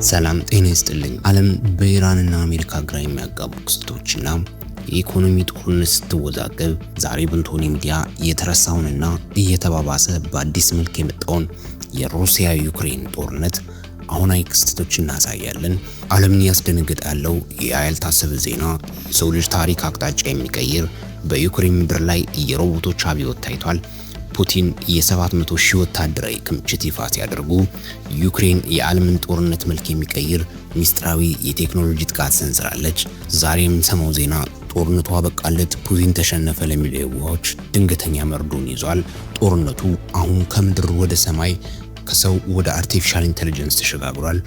ሰላም ጤና ይስጥልኝ። ዓለም በኢራንና አሜሪካ ግራ የሚያጋቡ ክስተቶችና የኢኮኖሚ ጦርነት ስትወዛገብ ዛሬ በንቶኒ ሚዲያ የተረሳውንና እየተባባሰ በአዲስ መልክ የመጣውን የሩሲያ ዩክሬን ጦርነት አሁናዊ ክስተቶች እናሳያለን። ዓለምን ያስደነገጠ ያለው ያልታሰበ ዜና የሰው ልጅ ታሪክ አቅጣጫ የሚቀይር በዩክሬን ምድር ላይ የሮቦቶች አብዮት ታይቷል። ፑቲን የ700 ሺህ ወታደራዊ ክምችት ይፋ ሲያደርጉ ዩክሬን የዓለምን ጦርነት መልክ የሚቀይር ሚስጥራዊ የቴክኖሎጂ ጥቃት ሰንዝራለች። ዛሬ የምንሰማው ዜና ጦርነቱ አበቃለት፣ ፑቲን ተሸነፈ ለሚሉ የዋሆች ድንገተኛ መርዶን ይዟል። ጦርነቱ አሁን ከምድር ወደ ሰማይ ከሰው ወደ አርቲፊሻል ኢንተለጀንስ ተሸጋግሯል።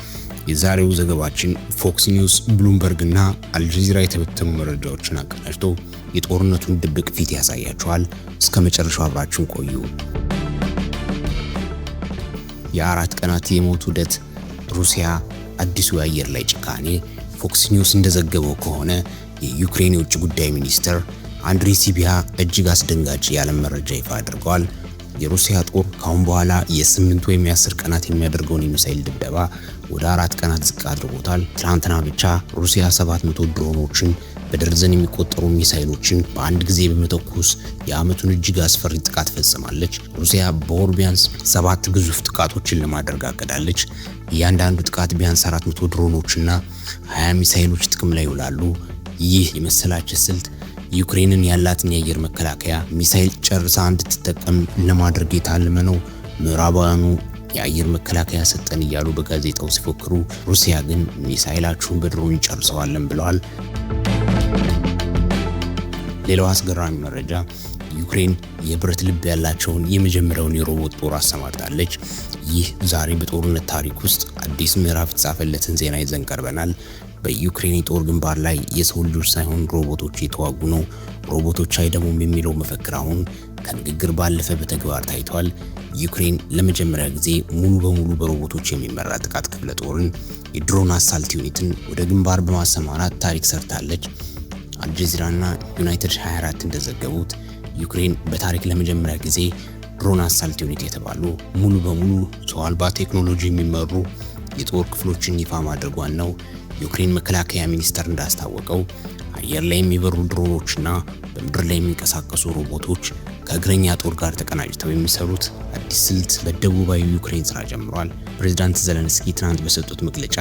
የዛሬው ዘገባችን ፎክስ ኒውስ፣ ብሉምበርግ እና አልጀዚራ የተበተኑ መረጃዎችን አቀናጅቶ የጦርነቱን ድብቅ ፊት ያሳያቸዋል። እስከ መጨረሻው አብራችሁን ቆዩ። የአራት ቀናት የሞት ውደት፣ ሩሲያ አዲሱ የአየር ላይ ጭካኔ። ፎክስ ኒውስ እንደዘገበው ከሆነ የዩክሬን የውጭ ጉዳይ ሚኒስትር አንድሪ ሲቢሃ እጅግ አስደንጋጭ የዓለም መረጃ ይፋ አድርገዋል። የሩሲያ ጦር ካሁን በኋላ የ8 ወይም የ10 ቀናት የሚያደርገውን የሚሳኤል ድብደባ ወደ 4 ቀናት ዝቅ አድርጎታል። ትናንትና ብቻ ሩሲያ 700 ድሮኖችን በደርዘን የሚቆጠሩ ሚሳኤሎችን በአንድ ጊዜ በመተኮስ የዓመቱን እጅግ አስፈሪ ጥቃት ፈጽማለች። ሩሲያ በወር ቢያንስ 7 ግዙፍ ጥቃቶችን ለማድረግ አቅዳለች። እያንዳንዱ ጥቃት ቢያንስ 400 ድሮኖችና 20 ሚሳኤሎች ጥቅም ላይ ይውላሉ። ይህ የመሰላቸት ስልት ዩክሬንን ያላትን የአየር መከላከያ ሚሳኤል ጨርሳ እንድትጠቀም ለማድረግ የታለመ ነው። ምዕራባውያኑ የአየር መከላከያ ሰጠን እያሉ በጋዜጣው ሲፎክሩ፣ ሩሲያ ግን ሚሳኤላችሁን በድሮን ይጨርሰዋለን ብለዋል። ሌላው አስገራሚ መረጃ ዩክሬን የብረት ልብ ያላቸውን የመጀመሪያውን የሮቦት ጦር አሰማርታለች። ይህ ዛሬ በጦርነት ታሪክ ውስጥ አዲስ ምዕራፍ የተጻፈለትን ዜና ይዘን ቀርበናል። በዩክሬን የጦር ግንባር ላይ የሰው ልጆች ሳይሆን ሮቦቶች የተዋጉ ነው። ሮቦቶች አይደሙም የሚለው መፈክር አሁን ከንግግር ባለፈ በተግባር ታይቷል። ዩክሬን ለመጀመሪያ ጊዜ ሙሉ በሙሉ በሮቦቶች የሚመራ ጥቃት ክፍለ ጦርን የድሮን አሳልት ዩኒትን ወደ ግንባር በማሰማራት ታሪክ ሰርታለች። አልጀዚራ እና ዩናይትድ 24 እንደዘገቡት ዩክሬን በታሪክ ለመጀመሪያ ጊዜ ድሮን አሳልት ዩኒት የተባሉ ሙሉ በሙሉ ሰው አልባ ቴክኖሎጂ የሚመሩ የጦር ክፍሎችን ይፋ ማድረጓን ነው። ዩክሬን መከላከያ ሚኒስቴር እንዳስታወቀው አየር ላይ የሚበሩ ድሮኖችና በምድር ላይ የሚንቀሳቀሱ ሮቦቶች ከእግረኛ ጦር ጋር ተቀናጅተው የሚሰሩት አዲስ ስልት በደቡባዊ ዩክሬን ስራ ጀምሯል። ፕሬዝዳንት ዘለንስኪ ትናንት በሰጡት መግለጫ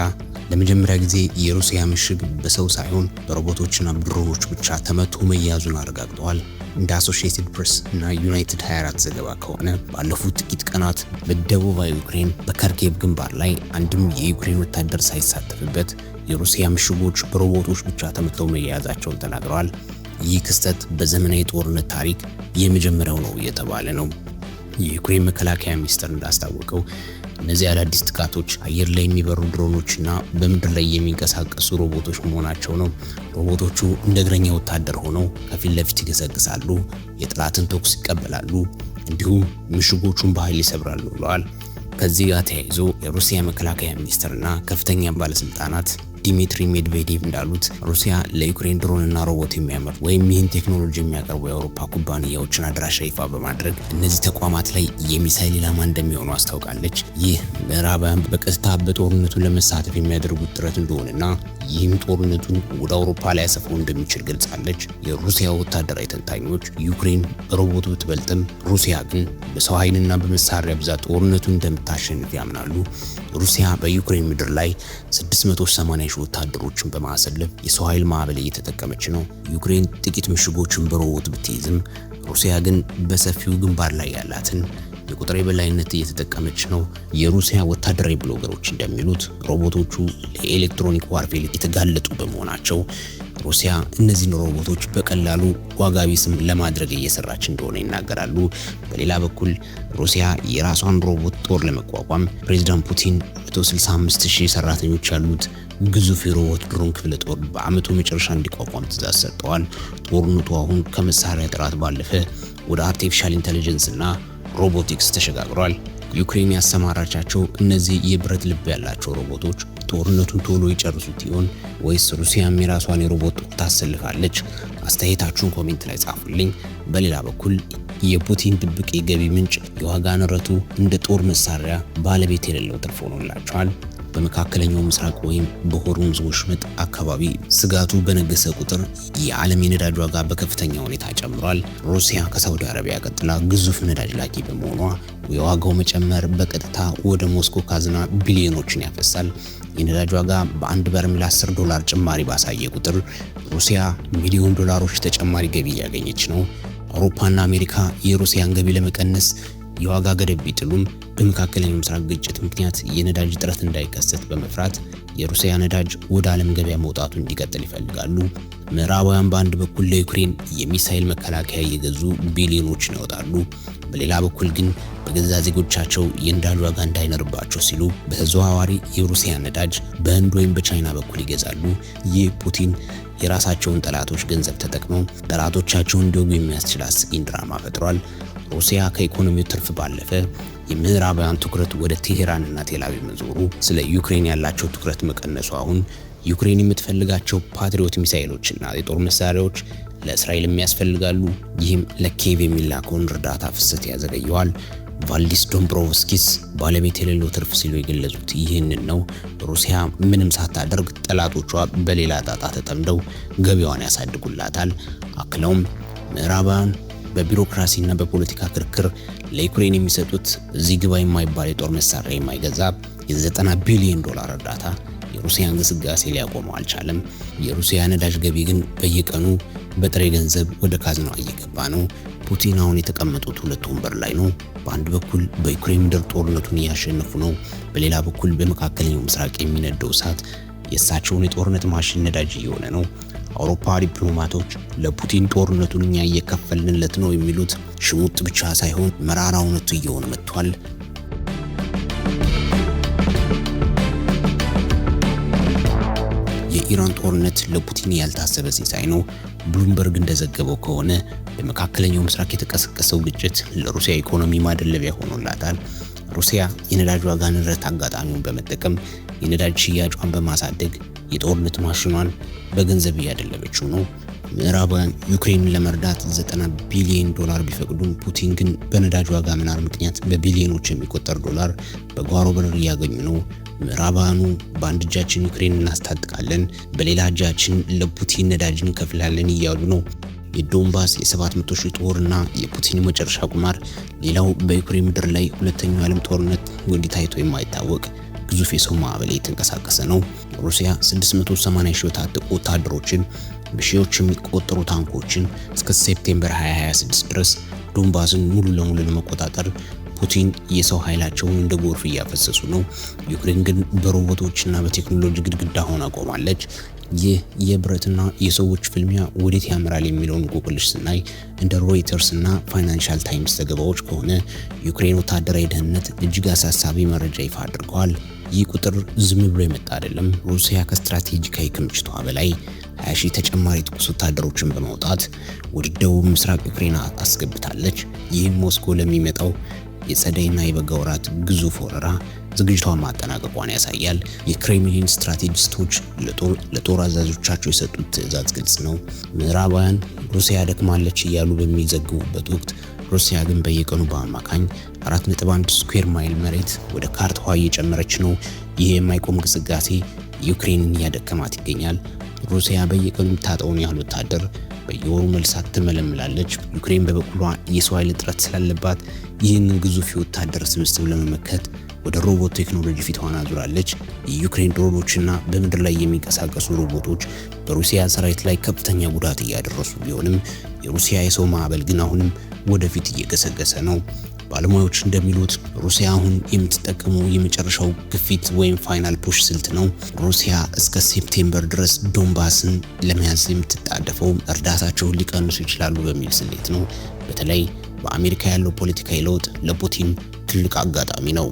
ለመጀመሪያ ጊዜ የሩሲያ ምሽግ በሰው ሳይሆን በሮቦቶችና ድሮኖች ብቻ ተመቶ መያዙን አረጋግጠዋል። እንደ አሶሺየትድ ፕሬስ እና ዩናይትድ 24 ዘገባ ከሆነ ባለፉት ጥቂት ቀናት በደቡባዊ ዩክሬን በካርኬቭ ግንባር ላይ አንድም የዩክሬን ወታደር ሳይሳተፍበት የሩሲያ ምሽጎች በሮቦቶች ብቻ ተመተው መያዛቸውን ተናግረዋል። ይህ ክስተት በዘመናዊ ጦርነት ታሪክ የመጀመሪያው ነው እየተባለ ነው። የዩክሬን መከላከያ ሚኒስቴር እንዳስታወቀው እነዚህ አዳዲስ ጥቃቶች አየር ላይ የሚበሩ ድሮኖችና በምድር ላይ የሚንቀሳቀሱ ሮቦቶች መሆናቸው ነው። ሮቦቶቹ እንደ እግረኛ ወታደር ሆነው ከፊት ለፊት ይገሰግሳሉ፣ የጠላትን ተኩስ ይቀበላሉ፣ እንዲሁም ምሽጎቹን በኃይል ይሰብራሉ ብለዋል። ከዚህ ጋር ተያይዞ የሩሲያ መከላከያ ሚኒስቴርና ከፍተኛ ባለስልጣናት ዲሚትሪ ሜድቬዴቭ እንዳሉት ሩሲያ ለዩክሬን ድሮንና ሮቦት የሚያመርቱ ወይም ይህን ቴክኖሎጂ የሚያቀርቡ የአውሮፓ ኩባንያዎችን አድራሻ ይፋ በማድረግ እነዚህ ተቋማት ላይ የሚሳይል ኢላማ እንደሚሆኑ አስታውቃለች። ይህ ምዕራባውያን በቀጥታ በጦርነቱ ለመሳተፍ የሚያደርጉት ጥረት እንደሆነና ይህም ጦርነቱን ወደ አውሮፓ ላይ ያሰፍሩ እንደሚችል ገልጻለች። የሩሲያ ወታደራዊ ተንታኞች ዩክሬን በሮቦቱ ብትበልጥም ሩሲያ ግን በሰው ኃይልና በመሳሪያ ብዛት ጦርነቱን እንደምታሸንፍ ያምናሉ። ሩሲያ በዩክሬን ምድር ላይ 680 ሺህ ወታደሮችን በማሰለፍ የሰው ኃይል ማዕበል እየተጠቀመች ነው። ዩክሬን ጥቂት ምሽጎችን በሮቦት ብትይዝም ሩሲያ ግን በሰፊው ግንባር ላይ ያላትን የቁጥር የበላይነት እየተጠቀመች ነው። የሩሲያ ወታደራዊ ብሎገሮች እንደሚሉት ሮቦቶቹ ለኤሌክትሮኒክ ዋርፌር የተጋለጡ በመሆናቸው ሩሲያ እነዚህን ሮቦቶች በቀላሉ ዋጋ ቢስም ለማድረግ እየሰራች እንደሆነ ይናገራሉ። በሌላ በኩል ሩሲያ የራሷን ሮቦት ጦር ለመቋቋም ፕሬዝዳንት ፑቲን 165,000 ሰራተኞች ያሉት ግዙፍ የሮቦት ድሮን ክፍለ ጦር በአመቱ መጨረሻ እንዲቋቋም ትዕዛዝ ሰጥተዋል። ጦርነቱ አሁን ከመሳሪያ ጥራት ባለፈ ወደ አርቲፊሻል ኢንተለጀንስ እና ሮቦቲክስ ተሸጋግሯል። ዩክሬን ያሰማራቻቸው እነዚህ የብረት ልብ ያላቸው ሮቦቶች ጦርነቱን ቶሎ ይጨርሱት ይሆን ወይስ ሩሲያም የራሷን የሮቦት ጦር ታሰልፋለች? አስተያየታችሁን ኮሜንት ላይ ጻፉልኝ። በሌላ በኩል የፑቲን ድብቅ የገቢ ምንጭ የዋጋ ንረቱ እንደ ጦር መሳሪያ ባለቤት የሌለው ትርፍ ሆኖላቸዋል። በመካከለኛው ምስራቅ ወይም በሆርሙዝ ወሽመጥ አካባቢ ስጋቱ በነገሰ ቁጥር የዓለም የነዳጅ ዋጋ በከፍተኛ ሁኔታ ጨምሯል። ሩሲያ ከሳውዲ አረቢያ ቀጥላ ግዙፍ ነዳጅ ላኪ በመሆኗ የዋጋው መጨመር በቀጥታ ወደ ሞስኮ ካዝና ቢሊዮኖችን ያፈሳል። የነዳጅ ዋጋ በአንድ በርሜል $10 ጭማሪ ባሳየ ቁጥር ሩሲያ ሚሊዮን ዶላሮች ተጨማሪ ገቢ እያገኘች ነው። አውሮፓና አሜሪካ የሩሲያን ገቢ ለመቀነስ የዋጋ ገደብ ቢጥሉም በመካከለኛው ምስራቅ ግጭት ምክንያት የነዳጅ እጥረት እንዳይከሰት በመፍራት የሩሲያ ነዳጅ ወደ ዓለም ገበያ መውጣቱ እንዲቀጥል ይፈልጋሉ። ምዕራባውያን በአንድ በኩል ለዩክሬን የሚሳኤል መከላከያ እየገዙ ቢሊዮኖችን ያወጣሉ። በሌላ በኩል ግን በገዛ ዜጎቻቸው የነዳጅ ዋጋ እንዳይነርባቸው ሲሉ በተዘዋዋሪ የሩሲያ ነዳጅ በህንድ ወይም በቻይና በኩል ይገዛሉ። ይህ ፑቲን የራሳቸውን ጠላቶች ገንዘብ ተጠቅመው ጠላቶቻቸውን እንዲወጉ የሚያስችል አስቂኝ ድራማ ፈጥሯል። ሩሲያ ከኢኮኖሚው ትርፍ ባለፈ የምዕራባውያን ትኩረት ወደ ቴሄራን እና ቴልአቪቭ መዞሩ፣ ስለ ዩክሬን ያላቸው ትኩረት መቀነሱ አሁን ዩክሬን የምትፈልጋቸው ፓትሪዮት ሚሳኤሎችና የጦር መሳሪያዎች ለእስራኤል የሚያስፈልጋሉ። ይህም ለኪየቭ የሚላከውን እርዳታ ፍሰት ያዘገየዋል። ቫልዲስ ዶምብሮቭስኪስ ባለቤት የሌለው ትርፍ ሲሉ የገለጹት ይህንን ነው። ሩሲያ ምንም ሳታደርግ ጠላቶቿ በሌላ ጣጣ ተጠምደው ገቢዋን ያሳድጉላታል። አክለውም ምዕራባውያን በቢሮክራሲና በፖለቲካ ክርክር ለዩክሬን የሚሰጡት እዚህ ግባ የማይባል የጦር መሳሪያ የማይገዛ የ$90 ቢሊዮን እርዳታ የሩሲያን ግስጋሴ ሊያቆመው አልቻለም። የሩሲያ ነዳጅ ገቢ ግን በየቀኑ በጥሬ ገንዘብ ወደ ካዝናዋ እየገባ ነው። ፑቲን አሁን የተቀመጡት ሁለት ወንበር ላይ ነው። በአንድ በኩል በዩክሬን ምድር ጦርነቱን እያሸነፉ ነው። በሌላ በኩል በመካከለኛው ምስራቅ የሚነደው እሳት የእሳቸውን የጦርነት ማሽን ነዳጅ እየሆነ ነው። አውሮፓ ዲፕሎማቶች ለፑቲን ጦርነቱን እኛ እየከፈልንለት ነው የሚሉት ሽሙጥ ብቻ ሳይሆን መራራ እውነቱ እየሆነ መጥቷል። የኢራን ጦርነት ለፑቲን ያልታሰበ ሲሳይ ነው። ብሉምበርግ እንደዘገበው ከሆነ በመካከለኛው ምስራቅ የተቀሰቀሰው ግጭት ለሩሲያ ኢኮኖሚ ማደለቢያ ሆኖላታል። ሩሲያ የነዳጅ ዋጋ ንረት አጋጣሚውን በመጠቀም የነዳጅ ሽያጯን በማሳደግ የጦርነት ማሽኗን በገንዘብ እያደለበችው ነው። ምዕራባውያን ዩክሬንን ለመርዳት $90 ቢሊዮን ቢፈቅዱም ፑቲን ግን በነዳጅ ዋጋ መናር ምክንያት በቢሊዮኖች የሚቆጠር ዶላር በጓሮ በር እያገኙ ነው። ምዕራባውያኑ በአንድ እጃችን ዩክሬን እናስታጥቃለን፣ በሌላ እጃችን ለፑቲን ነዳጅ እንከፍላለን እያሉ ነው። የዶንባስ የ700 ሺህ ጦርና የፑቲን መጨረሻ ቁማር ሌላው በዩክሬን ምድር ላይ ሁለተኛው ዓለም ጦርነት እንዲህ ታይቶ የማይታወቅ ግዙፍ የሰው ማዕበል የተንቀሳቀሰ ነው። ሩሲያ 680 ሺህ የታጠቁ ወታደሮችን በሺዎች የሚቆጠሩ ታንኮችን እስከ ሴፕቴምበር 2026 ድረስ ዶንባስን ሙሉ ለሙሉ ለመቆጣጠር ፑቲን የሰው ኃይላቸውን እንደ ጎርፍ እያፈሰሱ ነው። ዩክሬን ግን በሮቦቶችና በቴክኖሎጂ ግድግዳ ሆና ቆማለች። ይህ የብረትና የሰዎች ፍልሚያ ወዴት ያመራል የሚለውን እንቆቅልሽ ስናይ እንደ ሮይተርስ እና ፋይናንሻል ታይምስ ዘገባዎች ከሆነ ዩክሬን ወታደራዊ ደህንነት እጅግ አሳሳቢ መረጃ ይፋ አድርገዋል። ይህ ቁጥር ዝም ብሎ የመጣ አይደለም። ሩሲያ ከስትራቴጂካዊ ክምችቷ በላይ 20 ሺህ ተጨማሪ ትኩስ ወታደሮችን በማውጣት ወደ ደቡብ ምስራቅ ዩክሬን አስገብታለች። ይህም ሞስኮ ለሚመጣው የጸደይና የበጋ ወራት ግዙፍ ወረራ ዝግጅቷን ማጠናቀቋን ያሳያል። የክሬምሊን ስትራቴጂስቶች ለጦር አዛዦቻቸው የሰጡት ትዕዛዝ ግልጽ ነው። ምዕራባውያን ሩሲያ ደክማለች እያሉ በሚዘግቡበት ወቅት ሩሲያ ግን በየቀኑ በአማካኝ 4.1 ስኩዌር ማይል መሬት ወደ ካርታዋ እየጨመረች ነው። ይህ የማይቆም ግስጋሴ ዩክሬንን እያደከማት ይገኛል። ሩሲያ በየቀኑ የምታጣውን ያህል ወታደር በየወሩ መልሳ ትመለምላለች። ዩክሬን በበኩሏ የሰው ኃይል እጥረት ስላለባት ይህንን ግዙፍ የወታደር ስብስብ ለመመከት ወደ ሮቦት ቴክኖሎጂ ፊቷን አዙራለች። የዩክሬን ድሮኖችና በምድር ላይ የሚንቀሳቀሱ ሮቦቶች በሩሲያ ሰራዊት ላይ ከፍተኛ ጉዳት እያደረሱ ቢሆንም የሩሲያ የሰው ማዕበል ግን አሁንም ወደፊት እየገሰገሰ ነው። ባለሙያዎች እንደሚሉት ሩሲያ አሁን የምትጠቀመው የመጨረሻው ግፊት ወይም ፋይናል ፑሽ ስልት ነው። ሩሲያ እስከ ሴፕቴምበር ድረስ ዶንባስን ለመያዝ የምትጣደፈው እርዳታቸውን ሊቀንሱ ይችላሉ በሚል ስሌት ነው። በተለይ በአሜሪካ ያለው ፖለቲካዊ ለውጥ ለፑቲን ትልቅ አጋጣሚ ነው።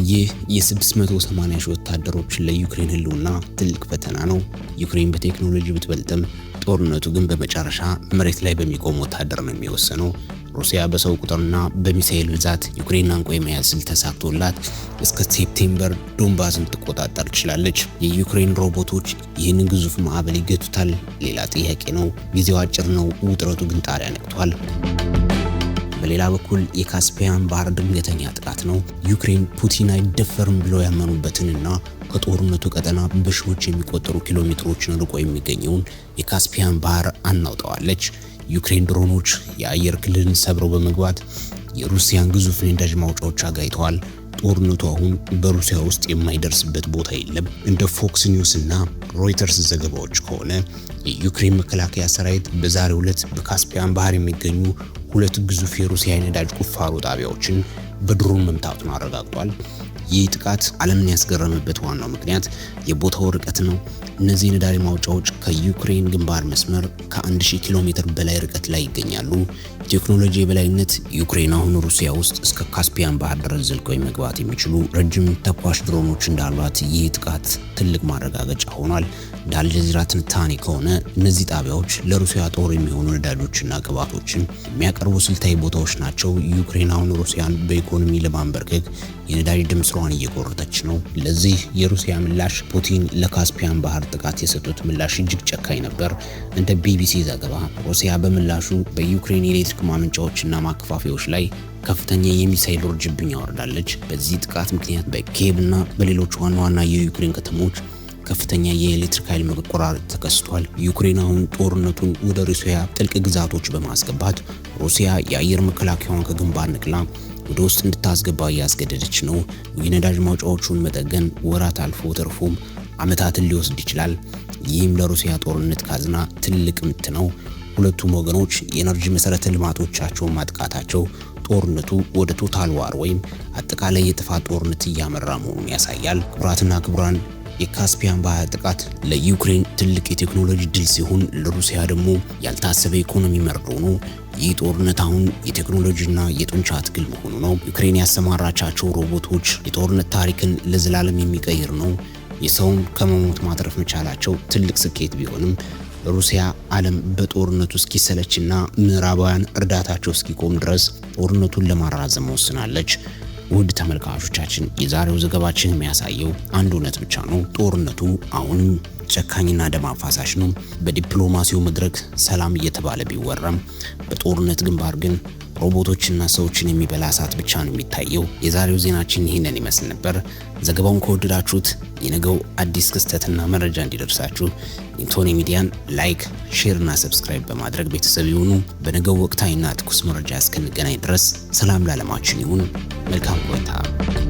ይህ የ680 ሺህ ወታደሮችን ለዩክሬን ህልውና ትልቅ ፈተና ነው። ዩክሬን በቴክኖሎጂ ብትበልጥም ጦርነቱ ግን በመጨረሻ መሬት ላይ በሚቆም ወታደር ነው የሚወሰነው። ሩሲያ በሰው ቁጥርና በሚሳኤል ብዛት ዩክሬን አንቆ የመያዝ ስልት ተሳክቶላት እስከ ሴፕቴምበር ዶንባስን ትቆጣጠር ትችላለች። የዩክሬን ሮቦቶች ይህንን ግዙፍ ማዕበል ይገቱታል? ሌላ ጥያቄ ነው። ጊዜው አጭር ነው፣ ውጥረቱ ግን ጣሪያ ነክቷል። በሌላ በኩል የካስፒያን ባህር ድንገተኛ ጥቃት ነው። ዩክሬን ፑቲን አይደፈርም ብለው ያመኑበትንና ከጦርነቱ ቀጠና በሺዎች የሚቆጠሩ ኪሎ ሜትሮችን ርቆ የሚገኘውን የካስፒያን ባህር አናውጠዋለች። ዩክሬን ድሮኖች የአየር ክልልን ሰብረው በመግባት የሩሲያን ግዙፍ ነዳጅ ማውጫዎች አጋይተዋል። ጦርነቱ አሁን በሩሲያ ውስጥ የማይደርስበት ቦታ የለም። እንደ ፎክስ ኒውስ እና ሮይተርስ ዘገባዎች ከሆነ የዩክሬን መከላከያ ሰራዊት በዛሬው ዕለት በካስፒያን ባህር የሚገኙ ሁለት ግዙፍ የሩሲያ ነዳጅ ቁፋሮ ጣቢያዎችን በድሮን መምታቱን አረጋግጧል። ይህ ጥቃት ዓለምን ያስገረመበት ዋናው ምክንያት የቦታው ርቀት ነው። እነዚህ ነዳጅ ማውጫዎች ከዩክሬን ግንባር መስመር ከ1000 ኪሎ ሜትር በላይ ርቀት ላይ ይገኛሉ። ቴክኖሎጂ የበላይነት ዩክሬን አሁን ሩሲያ ውስጥ እስከ ካስፒያን ባህር ድረስ ዘልቀው መግባት የሚችሉ ረጅም ተኳሽ ድሮኖች እንዳሏት ይህ ጥቃት ትልቅ ማረጋገጫ ሆኗል። እንደ አልጀዚራ ትንታኔ ከሆነ እነዚህ ጣቢያዎች ለሩሲያ ጦር የሚሆኑ ነዳጆችና ቅባቶችን የሚያቀርቡ ስልታዊ ቦታዎች ናቸው። ዩክሬን አሁን ሩሲያን በኢኮኖሚ ለማንበርከክ የነዳጅ ደም ስሯን እየቆረጠች ነው። ለዚህ የሩሲያ ምላሽ ፑቲን ለካስፒያን ባህር ጥቃት የሰጡት ምላሽ እጅግ ጨካኝ ነበር። እንደ ቢቢሲ ዘገባ ሩሲያ በምላሹ በዩክሬን የኤሌክትሪክ ማመንጫዎችና ማከፋፈያዎች ላይ ከፍተኛ የሚሳይል ውርጅብኝ አወርዳለች። በዚህ ጥቃት ምክንያት በኪየቭና በሌሎች ዋና ዋና የዩክሬን ከተሞች ከፍተኛ የኤሌክትሪክ ኃይል መቆራረጥ ተከስቷል። ዩክሬን አሁን ጦርነቱን ወደ ሩሲያ ጥልቅ ግዛቶች በማስገባት ሩሲያ የአየር መከላከያዋን ከግንባር ንቅላ ወደ ውስጥ እንድታስገባ እያስገደደች ነው። የነዳጅ ማውጫዎቹን መጠገን ወራት አልፎ ተርፎም ዓመታትን ሊወስድ ይችላል። ይህም ለሩሲያ ጦርነት ካዝና ትልቅ ምት ነው። ሁለቱም ወገኖች የኤነርጂ መሰረተ ልማቶቻቸውን ማጥቃታቸው ጦርነቱ ወደ ቶታል ዋር ወይም አጠቃላይ የጥፋት ጦርነት እያመራ መሆኑን ያሳያል። ክቡራትና ክቡራን የካስፒያን ባህር ጥቃት ለዩክሬን ትልቅ የቴክኖሎጂ ድል ሲሆን ለሩሲያ ደግሞ ያልታሰበ ኢኮኖሚ መርዶ ነው። ይህ ጦርነት አሁን የቴክኖሎጂና የጡንቻ ትግል መሆኑ ነው። ዩክሬን ያሰማራቻቸው ሮቦቶች የጦርነት ታሪክን ለዘላለም የሚቀይር ነው። የሰውን ከመሞት ማትረፍ መቻላቸው ትልቅ ስኬት ቢሆንም ሩሲያ ዓለም በጦርነቱ እስኪሰለችና ምዕራባውያን እርዳታቸው እስኪቆም ድረስ ጦርነቱን ለማራዘም ወስናለች። ውድ ተመልካቾቻችን የዛሬው ዘገባችን የሚያሳየው አንድ እውነት ብቻ ነው። ጦርነቱ አሁንም ጨካኝና ደም አፋሳሽ ነው። በዲፕሎማሲው መድረክ ሰላም እየተባለ ቢወራም በጦርነት ግንባር ግን ሮቦቶችና ሰዎችን የሚበላ እሳት ብቻ ነው የሚታየው። የዛሬው ዜናችን ይህንን ይመስል ነበር። ዘገባውን ከወደዳችሁት የነገው አዲስ ክስተትና መረጃ እንዲደርሳችሁ ኢንቶኒ ሚዲያን ላይክ፣ ሼር እና ሰብስክራይብ በማድረግ ቤተሰብ ይሁኑ። በነገው ወቅታዊና ትኩስ መረጃ እስክንገናኝ ድረስ ሰላም ለዓለማችን ይሁን። መልካም ቆይታ።